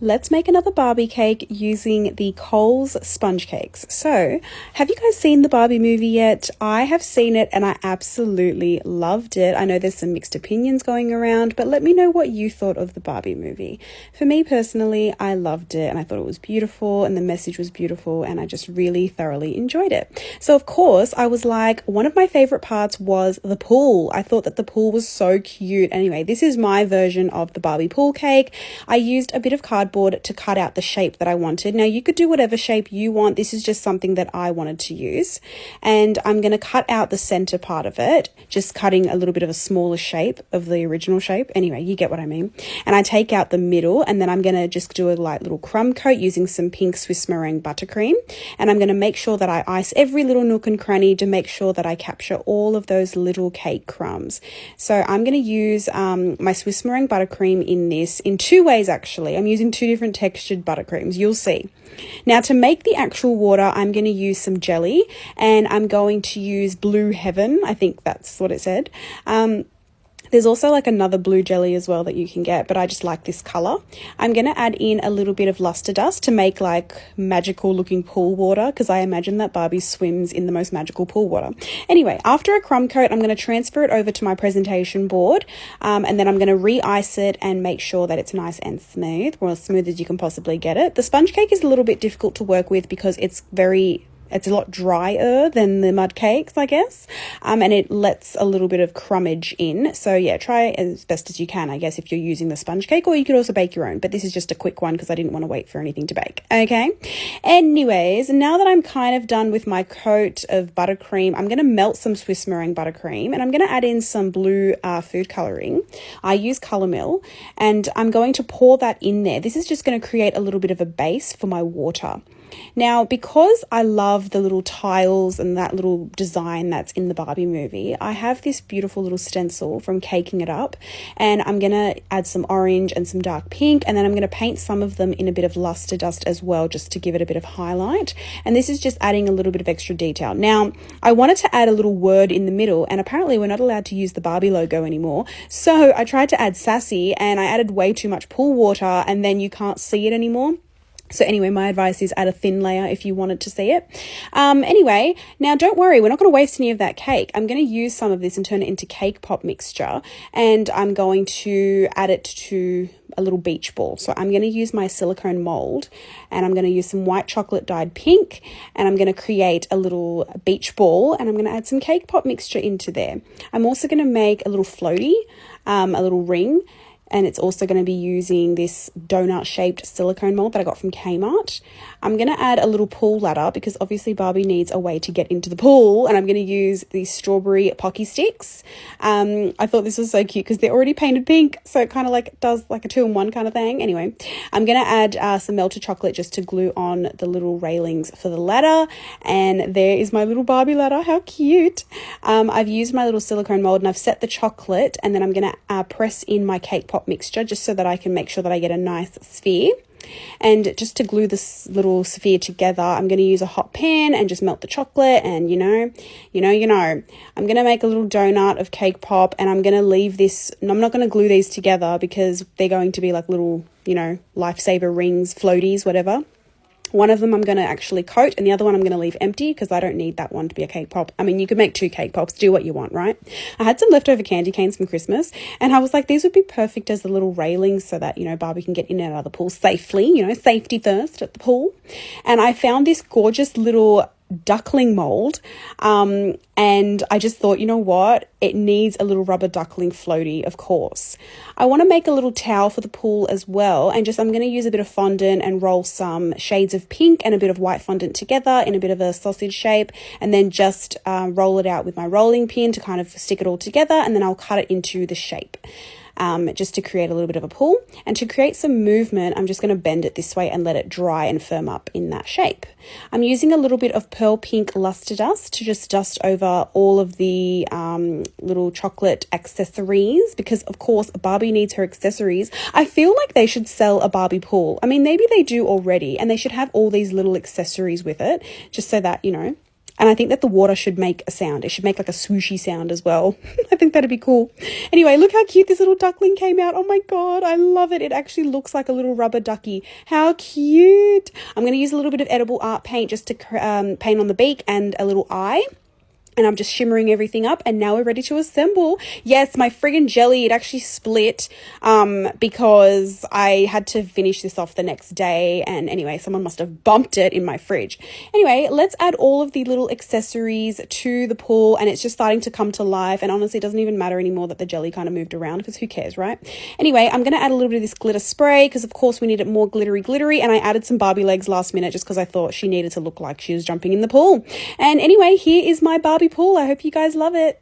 Let's make another Barbie cake using the Coles sponge cakes. So, have you guys seen the Barbie movie yet? I have seen it and I absolutely loved it. I know there's some mixed opinions going around, but let me know what you thought of the Barbie movie. For me personally, I loved it and I thought it was beautiful and the message was beautiful and I just really thoroughly enjoyed it. So, of course, I was like, one of my favorite parts was the pool. I thought that the pool was so cute. Anyway, this is my version of the Barbie pool cake. I used a bit of cardboard to cut out the shape that I wanted. Now you could do whatever shape you want. This is just something that I wanted to use. And I'm going to cut out the center part of it, just cutting a little bit of a smaller shape of the original shape. Anyway, you get what I mean. And I take out the middle and then I'm going to just do a light little crumb coat using some pink Swiss meringue buttercream. And I'm going to make sure that I ice every little nook and cranny to make sure that I capture all of those little cake crumbs. So I'm going to use my Swiss meringue buttercream in this in two ways actually. I'm using two different textured buttercreams. You'll see. Now to make the actual water, I'm going to use some jelly and I'm going to use Blue Heaven. I think that's what it said. There's also like another blue jelly as well that you can get, but I just like this color. I'm going to add in a little bit of luster dust to make like magical looking pool water because I imagine that Barbie swims in the most magical pool water. Anyway, after a crumb coat, I'm going to transfer it over to my presentation board and then I'm going to re-ice it and make sure that it's nice and smooth, or as smooth as you can possibly get it. The sponge cake is a little bit difficult to work with because it's a lot drier than the mud cakes, I guess, and it lets a little bit of crumbage in. So yeah, try as best as you can, I guess, if you're using the sponge cake, or you could also bake your own, but this is just a quick one because I didn't want to wait for anything to bake. Okay, anyways, now that I'm kind of done with my coat of buttercream, I'm going to melt some Swiss meringue buttercream and I'm going to add in some blue food coloring. I use Color Mill and I'm going to pour that in there. This is just going to create a little bit of a base for my water. Now, because I love the little tiles and that little design that's in the Barbie movie, I have this beautiful little stencil from Caking It Up, and I'm going to add some orange and some dark pink, and then I'm going to paint some of them in a bit of luster dust as well, just to give it a bit of highlight. And this is just adding a little bit of extra detail. Now, I wanted to add a little word in the middle, and apparently we're not allowed to use the Barbie logo anymore. So I tried to add sassy, and I added way too much pool water, and then you can't see it anymore. So anyway, my advice is add a thin layer if you wanted to see it. Anyway, now don't worry, we're not going to waste any of that cake. I'm going to use some of this and turn it into cake pop mixture, and I'm going to add it to a little beach ball. So I'm going to use my silicone mold and I'm going to use some white chocolate dyed pink and I'm going to create a little beach ball and I'm going to add some cake pop mixture into there. I'm also going to make a little floaty, a little ring. And it's also going to be using this donut-shaped silicone mold that I got from Kmart. I'm going to add a little pool ladder because obviously Barbie needs a way to get into the pool. And I'm going to use these strawberry pocky sticks. I thought this was so cute because they're already painted pink. So it kind of like does like a 2-in-1 kind of thing. Anyway, I'm going to add some melted chocolate just to glue on the little railings for the ladder. And there is my little Barbie ladder. How cute. I've used my little silicone mold and I've set the chocolate. And then I'm going to press in my cake pop mixture just so that I can make sure that I get a nice sphere. And just to glue this little sphere together, I'm going to use a hot pan and just melt the chocolate and you know, I'm going to make a little donut of cake pop and I'm going to leave this, I'm not going to glue these together because they're going to be like little, lifesaver rings, floaties, whatever. One of them I'm going to actually coat and the other one I'm going to leave empty because I don't need that one to be a cake pop. I mean, you could make 2 cake pops, do what you want, right? I had some leftover candy canes from Christmas and I was like, these would be perfect as the little railings so that, Barbie can get in and out of the pool safely, safety first at the pool. And I found this gorgeous little duckling mold and I just thought, you know what, it needs a little rubber duckling floaty, of course. I want to make a little towel for the pool as well, and I'm going to use a bit of fondant and roll some shades of pink and a bit of white fondant together in a bit of a sausage shape, and then just roll it out with my rolling pin to kind of stick it all together, and then I'll cut it into the shape. Just to create a little bit of a pool. And to create some movement, I'm just going to bend it this way and let it dry and firm up in that shape. I'm using a little bit of pearl pink luster dust to just dust over all of the little chocolate accessories because, of course, Barbie needs her accessories. I feel like they should sell a Barbie pool. I mean, maybe they do already, and they should have all these little accessories with it just so that, And I think that the water should make a sound. It should make like a swooshy sound as well. I think that'd be cool. Anyway, look how cute this little duckling came out. Oh my God, I love it. It actually looks like a little rubber ducky. How cute. I'm going to use a little bit of edible art paint just to paint on the beak and a little eye. And I'm just shimmering everything up, and now we're ready to assemble. Yes, my friggin' jelly, it actually split because I had to finish this off the next day. And anyway, someone must have bumped it in my fridge. Anyway, let's add all of the little accessories to the pool, and it's just starting to come to life. And honestly, it doesn't even matter anymore that the jelly kind of moved around, because who cares, right? Anyway, I'm going to add a little bit of this glitter spray because, of course, we need it more glittery. And I added some Barbie legs last minute just because I thought she needed to look like she was jumping in the pool. And anyway, here is my Barbie pool. I hope you guys love it.